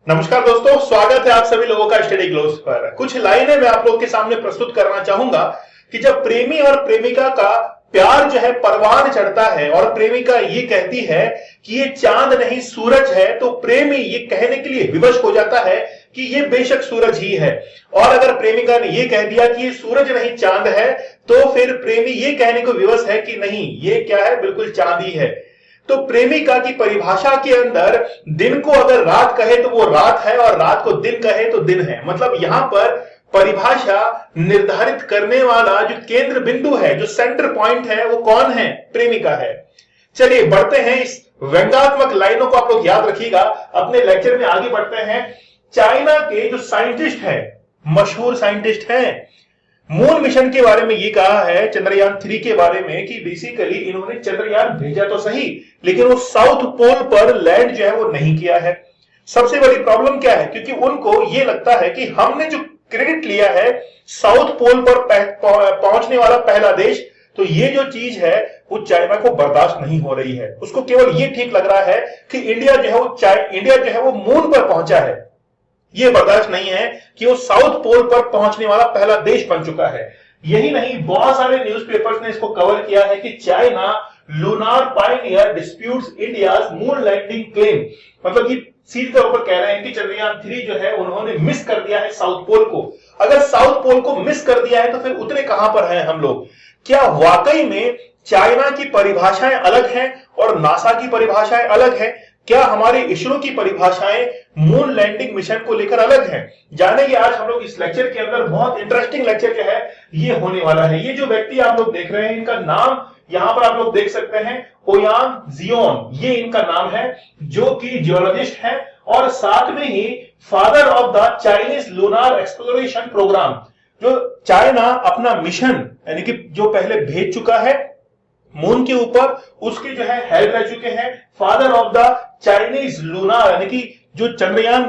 नमस्कार दोस्तों, स्वागत है आप सभी लोगों का स्टडी ग्लोस पर। कुछ लाइनें मैं आप लोगों के सामने प्रस्तुत करना चाहूंगा कि जब प्रेमी और प्रेमिका का प्यार जो है परवान चढ़ता है और प्रेमिका ये कहती है कि ये चांद नहीं सूरज है, तो प्रेमी ये कहने के लिए विवश हो जाता है कि ये बेशक सूरज ही है। और अगर प्रेमिका ने ये कह दिया कि ये सूरज नहीं चांद है, तो फिर प्रेमी ये कहने को विवश है कि नहीं, ये क्या है, बिल्कुल चांद ही है। तो प्रेमिका की परिभाषा के अंदर दिन को अगर रात कहे तो वो रात है और रात को दिन कहे तो दिन है। मतलब यहां पर परिभाषा निर्धारित करने वाला जो केंद्र बिंदु है, जो सेंटर पॉइंट है, वो कौन है? प्रेमिका है। चलिए बढ़ते हैं, इस व्यंग्यात्मक लाइनों को आप लोग याद रखिएगा। अपने लेक्चर में आगे बढ़ते हैं। चाइना के जो साइंटिस्ट है, मशहूर साइंटिस्ट हैं, मून मिशन के बारे में ये कहा है, चंद्रयान 3 के बारे में, कि बेसिकली इन्होंने चंद्रयान भेजा तो सही, लेकिन वो साउथ पोल पर लैंड जो है वो नहीं किया है। सबसे बड़ी प्रॉब्लम क्या है? क्योंकि उनको ये लगता है कि हमने जो क्रेडिट लिया है साउथ पोल पर पहुंचने वाला पहला देश, तो ये जो चीज है वो चाइना को बर्दाश्त नहीं हो रही है। उसको केवल ये ठीक लग रहा है कि इंडिया जो है वो मून पर पहुंचा है। ये बर्दाश्त नहीं है कि वो साउथ पोल पर पहुंचने वाला पहला देश बन चुका है। यही नहीं, बहुत सारे न्यूज़पेपर्स ने इसको कवर किया है कि China lunar pioneer disputes India's moon landing claim. मतलब ये सीधे तौर पर कह रहे हैं कि चंद्रयान 3 जो है उन्होंने मिस कर दिया है साउथ पोल को। अगर साउथ पोल को मिस कर दिया है तो फिर उतरे कहां पर हैं हम लोग? क्या वाकई में चाइना की परिभाषाएं अलग हैं और नासा की परिभाषाएं अलग हैं? क्या हमारे इसरो की परिभाषाएं मून लैंडिंग मिशन को लेकर अलग हैं? जानेंगे आज हम लोग इस लेक्चर के अंदर। बहुत इंटरेस्टिंग लेक्चर जो है ये होने वाला है। ये जो व्यक्ति आप लोग देख रहे हैं, इनका नाम यहां पर आप लोग देख सकते हैं, ओयांग जियोन, ये इनका नाम है, जो कि जियोलॉजिस्ट है और साथ में ही father of the Chinese lunar exploration program. जो चाइना अपना मिशन यानी कि जो पहले भेज चुका है मून के ऊपर, उसके जो है हेड रह चुके हैं। Father of the Chinese lunar यानी कि जो चंद्रयान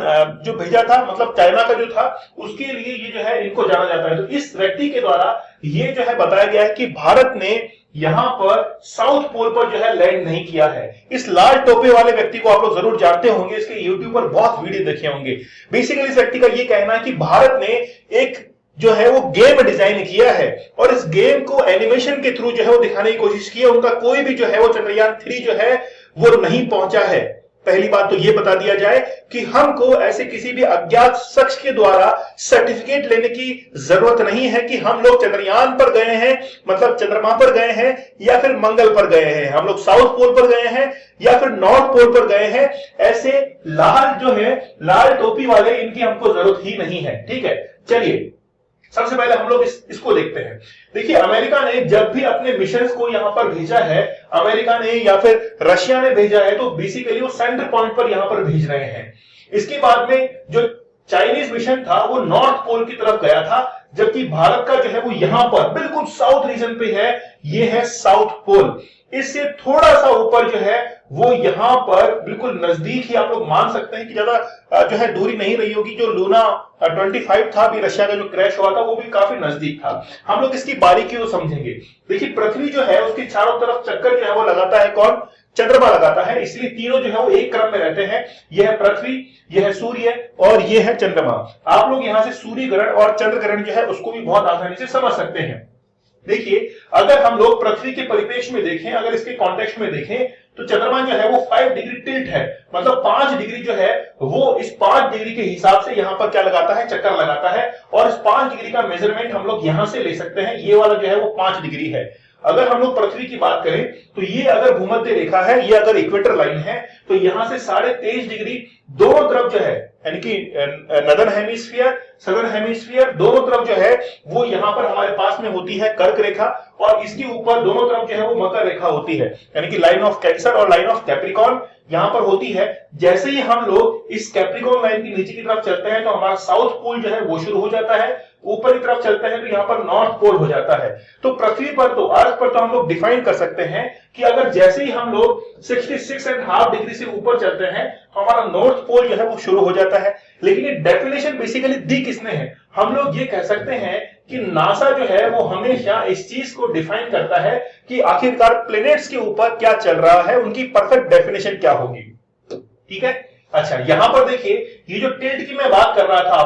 जो भेजा था, मतलब चाइना का जो था, उसके लिए ये जो है इनको जाना जाता है। तो इस व्यक्ति के द्वारा ये जो है बताया गया है कि भारत ने यहां पर साउथ पोल पर जो है लैंड नहीं किया है। इस लाल टोपे वाले व्यक्ति को आप लोग जरूर जानते होंगे, इसके यूट्यूब पर बहुत वीडियो देखे होंगे। बेसिकली इस व्यक्ति का ये कहना है कि भारत ने एक जो है वो गेम डिजाइन किया है और इस गेम को एनिमेशन के थ्रू जो है वो दिखाने की कोशिश की है। उनका कोई भी जो है वो चंद्रयान 3 जो है वो नहीं पहुंचा है। पहली बात तो ये बता दिया जाए कि हमको ऐसे किसी भी अज्ञात शख्स के द्वारा सर्टिफिकेट लेने की जरूरत नहीं है कि हम लोग चंद्रयान पर गए हैं, मतलब चंद्रमा पर गए हैं, या फिर मंगल पर गए हैं, हम लोग साउथ पोल पर गए हैं या फिर नॉर्थ पोल पर गए हैं। ऐसे लाल जो है लाल टोपी वाले, इनकी हमको जरूरत ही नहीं है। ठीक है, चलिए सबसे पहले हम लोग इसको देखते हैं। देखिए, अमेरिका ने जब भी अपने मिशंस को यहां पर भेजा है, अमेरिका ने या फिर रशिया ने भेजा है, तो बेसिकली वो सेंटर पॉइंट पर यहां पर भेज रहे हैं। इसके बाद में जो चाइनीज मिशन था वो नॉर्थ पोल की तरफ गया था, जबकि भारत का जो है वो यहां पर बिल्कुल साउथ रीजन पे है। ये है साउथ पोल। इससे थोड़ा सा ऊपर जो है वो यहां पर बिल्कुल नजदीक ही, आप लोग मान सकते हैं कि ज्यादा जो है दूरी नहीं रही होगी। जो लूना 25 था भी, रशिया का जो क्रैश हुआ था, वो भी काफी नजदीक था। हम लोग इसकी बारीकी को समझेंगे। देखिए, पृथ्वी जो है उसके चारों तरफ चक्कर जो है वो लगाता है कौन? चंद्रमा लगाता है। इसलिए तीनों जो है वो एक क्रम में रहते हैं। यह है पृथ्वी, यह है सूर्य और यह है चंद्रमा। आप लोग यहां से सूर्य ग्रहण और चंद्र ग्रहण जो है उसको भी बहुत आसानी से समझ सकते हैं। देखिए, अगर हम लोग पृथ्वी के परिप्रेक्ष्य में देखें, अगर इसके कॉन्टेक्स्ट में देखें, तो चंद्रमा जो है वो 5 डिग्री टिल्ट है। मतलब 5 डिग्री जो है वो इस 5 डिग्री के हिसाब से यहां पर क्या लगाता है? चक्कर लगाता है। और इस 5 डिग्री का मेजरमेंट हम लोग यहां से ले सकते हैं। ये वाला जो है वो 5 डिग्री है। अगर हम लोग पृथ्वी की बात करें तो ये अगर भूमध्य रेखा है, ये अगर इक्वेटर लाइन है, तो यहां से 23.5 डिग्री दोनों तरफ जो है, यानी कि नदर्न हेमिस्फीयर, सदर्न हेमिस्फीयर, दोनों तरफ जो है वो यहां पर हमारे पास में होती है कर्क रेखा, और इसके ऊपर दोनों तरफ जो है वो मकर रेखा होती है, यानी कि लाइन ऑफ कैंसर और लाइन ऑफ कैप्रिकॉर्न यहां पर होती है। जैसे ही हम लोग इस कैप्रिकॉर्न लाइन की नीचे की तरफ चलते हैं तो हमारा साउथ पोल जो है वो शुरू हो जाता है। ऊपर की तरफ चलते हैं तो यहाँ पर नॉर्थ पोल हो जाता है। तो पृथ्वी पर, तो अर्थ पर तो हम लोग डिफाइन कर सकते हैं कि अगर जैसे ही हम लोग 66.5 डिग्री से ऊपर चलते हैं तो हमारा नॉर्थ पोल जो है वो शुरू हो जाता है। लेकिन ये डेफिनेशन बेसिकली दी किसने है? हम लोग ये कह सकते हैं कि नासा जो है वो हमेशा इस चीज को डिफाइन करता है कि आखिरकार प्लैनेट्स के ऊपर क्या चल रहा है, उनकी परफेक्ट डेफिनेशन क्या होगी। ठीक है, अच्छा, यहां पर देखिए ये जो टिल्ट की मैं बात कर रहा था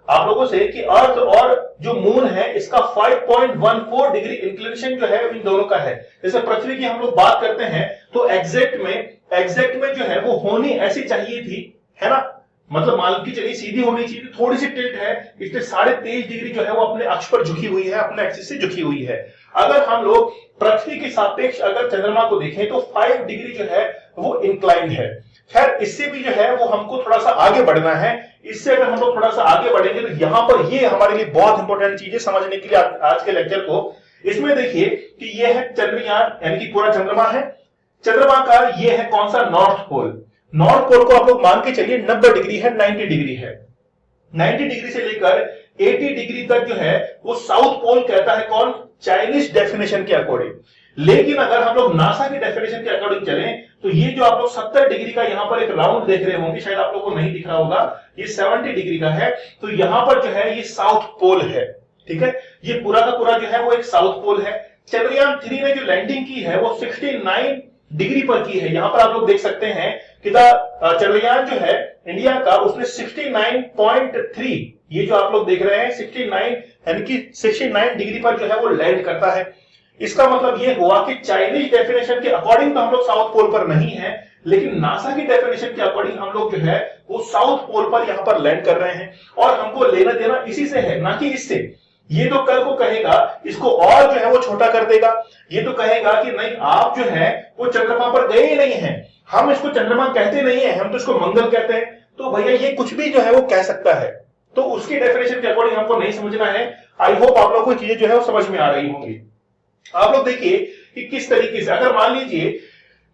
आप लोगों से कि अर्थ और जो मून है इसका 5.14 डिग्री इंक्लिनेशन जो है इन दोनों का है। जैसे पृथ्वी की हम लोग बात करते हैं तो एग्जैक्ट में जो है वो होनी ऐसी चाहिए थी, है ना, मतलब मान के चलिए सीधी होनी चाहिए, थोड़ी सी टिल्ट है इसलिए 23.5 डिग्री जो है वो अपने अक्ष पर झुकी हुई है, अपने एक्सिस से झुकी हुई है। अगर हम लोग पृथ्वी के सापेक्ष अगर चंद्रमा को देखें तो 5 डिग्री जो है वो इंक्लाइंड है। खैर इससे भी जो है वो हमको थोड़ा सा आगे बढ़ना है। इससे अगर हम लोग थोड़ा सा आगे बढ़ेंगे तो यहां पर ये हमारे लिए बहुत इंपॉर्टेंट चीज है समझने के लिए आज के लेक्चर को। इसमें देखिए कि ये है चंद्रयान यानी कि पूरा चंद्रमा है। चंद्रमा का ये है कौन सा, नॉर्थ पोल। नॉर्थ पोल को आप लोग मान के चलिए 90 डिग्री है, 90 डिग्री है। 90 डिग्री से लेकर 80 डिग्री तक जो है वो साउथ पोल कहता है कौन, चाइनीज डेफिनेशन के अकॉर्डिंग। लेकिन अगर हम लोग नासा की डेफिनेशन के अकॉर्डिंग चलें तो ये जो आप लोग 70 डिग्री का यहां पर एक राउंड देख रहे होंगे, शायद आप लोगों को नहीं दिख रहा होगा, ये 70 डिग्री का है। तो यहां पर जो है ये साउथ पोल है, ठीक है, ये पूरा का पूरा जो है वो एक साउथ पोल है। चंद्रयान 3 ने जो लैंडिंग की है वो 69 डिग्री पर की है। यहां पर आप लोग देख सकते हैं कि चंद्रयान जो है इंडिया का उसने 69.3, ये जो आप लोग देख रहे हैं 69 यानी कि 69 डिग्री पर जो है वो लैंड करता है। इसका मतलब ये हुआ कि चाइनीज डेफिनेशन के अकॉर्डिंग तो हम लोग साउथ पोल पर नहीं है, लेकिन नासा की डेफिनेशन के अकॉर्डिंग हम लोग जो है वो साउथ पोल पर यहां पर लैंड कर रहे हैं और हमको लेना देना इसी से है, ना कि इससे। ये तो कल को कहेगा इसको और जो है वो छोटा कर देगा, ये तो कहेगा कि नहीं आप जो है वो चंद्रमा पर गए ही नहीं है, हम इसको चंद्रमा कहते नहीं है, हम तो इसको मंगल कहते हैं। तो भैया ये कुछ भी जो है वो कह सकता है, तो उसकी डेफिनेशन के अकॉर्डिंग हमको नहीं समझना है। आई होप आप लोगों को चीजें जो है वो समझ में आ रही होंगी। आप लोग देखिए कि किस तरीके से, अगर मान लीजिए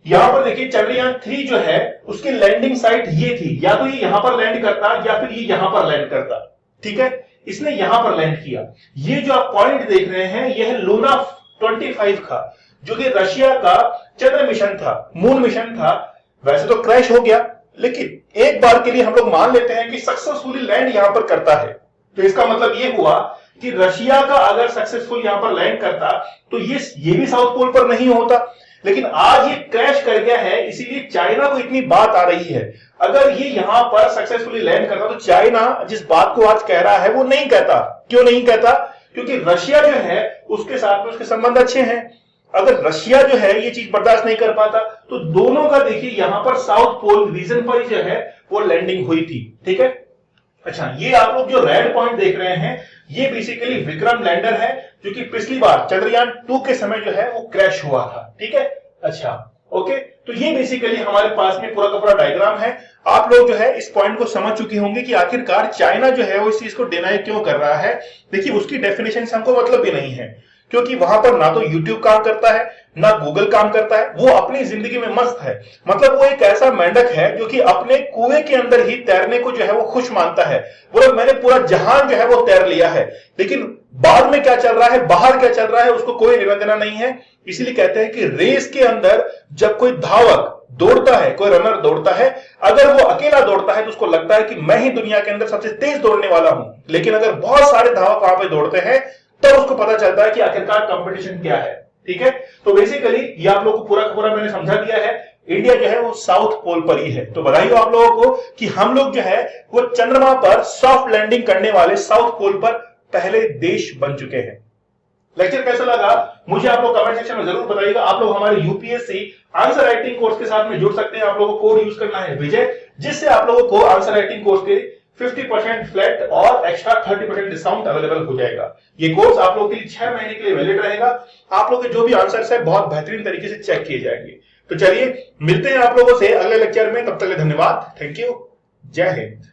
यहां पर देखिए चंद्रयान 3 जो है उसकी लैंडिंग साइट ये थी, या तो ये यहां पर लैंड करता या फिर ये यहां पर लैंड करता, ठीक है, इसने यहां पर लैंड किया। ये जो आप पॉइंट देख रहे हैं ये है लूना 25 का, जो कि रशिया का चंद्र मिशन था, मून मिशन था। वैसे तो क्रैश हो गया, लेकिन एक बार के लिए हम लोग मान लेते हैं कि सक्सेसफुली लैंड यहां पर करता है। तो इसका मतलब ये हुआ कि रशिया का अगर सक्सेसफुल यहां पर लैंड करता तो ये भी साउथ पोल पर नहीं होता, लेकिन आज ये क्रैश कर गया है, इसीलिए चाइना को इतनी बात आ रही है। अगर ये यहां पर सक्सेसफुली लैंड करता तो चाइना जिस बात को आज कह रहा है वो नहीं कहता। क्यों नहीं कहता? क्योंकि रशिया जो है उसके साथ में उसके संबंध अच्छे हैं। अगर रशिया जो है ये चीज बर्दाश्त नहीं कर पाता तो दोनों का देखिए यहां पर साउथ पोल रीजन पर जो है वो लैंडिंग हुई थी, ठीक है। अच्छा, ये आप लोग जो रेड पॉइंट देख रहे हैं ये बेसिकली विक्रम लैंडर है, जो कि पिछली बार चंद्रयान 2 के समय जो है वो क्रैश हुआ था, ठीक है। अच्छा, ओके, तो ये बेसिकली हमारे पास में पूरा का पूरा डायग्राम है। आप लोग जो है इस पॉइंट को समझ चुके होंगे कि आखिरकार चाइना जो है वो इस चीज को डिनाई क्यों कर रहा है। देखिए उसकी डेफिनेशन से हमको मतलब भी नहीं है, क्योंकि वहां पर ना तो YouTube काम करता है ना गूगल काम करता है, वो अपनी जिंदगी में मस्त है। मतलब वो एक ऐसा मेंढक है जो कि अपने कुएं के अंदर ही तैरने को जो है वो खुश मानता है। बोलो मैंने पूरा जहान जो है वो तैर लिया है, लेकिन बाद में क्या चल रहा है, बाहर क्या चल रहा है, उसको कोई लेना देना नहीं है। इसीलिए कहते हैं कि रेस के अंदर जब कोई धावक दौड़ता है, कोई रनर दौड़ता है, अगर वो अकेला दौड़ता है तो उसको लगता है कि मैं ही दुनिया के अंदर सबसे तेज दौड़ने वाला हूं। लेकिन अगर बहुत सारे धावक वहां पे दौड़ते हैं तब उसको पता चलता है कि आखिरकार कंपटीशन क्या है, ठीक है। तो बेसिकली ये आप लोगों को पूरा का पूरा मैंने समझा दिया है। इंडिया जो है वो साउथ पोल पर ही है। तो बताइए आप लोगों को कि हम लोग जो है वो चंद्रमा पर सॉफ्ट लैंडिंग करने वाले साउथ पोल पर पहले देश बन चुके हैं। लेक्चर कैसा लगा मुझे आप लोग कमेंट सेक्शन में जरूर बताइएगा। आप लोग हमारे यूपीएससी आंसर राइटिंग कोर्स के साथ में जुड़ सकते हैं। आप लोगों को कोड यूज करना है विजय, जिससे आप लोगों को आंसर राइटिंग कोर्स के 50% फ्लैट और एक्स्ट्रा 30% डिस्काउंट अवेलेबल हो जाएगा। ये कोर्स आप लोगों के लिए 6 महीने के लिए वैलिड रहेगा। आप लोगों के जो भी आंसर्स है बहुत बेहतरीन तरीके से चेक किए जाएंगे। तो चलिए मिलते हैं आप लोगों से अगले लेक्चर में, तब तक के लिए धन्यवाद, थैंक यू, जय हिंद।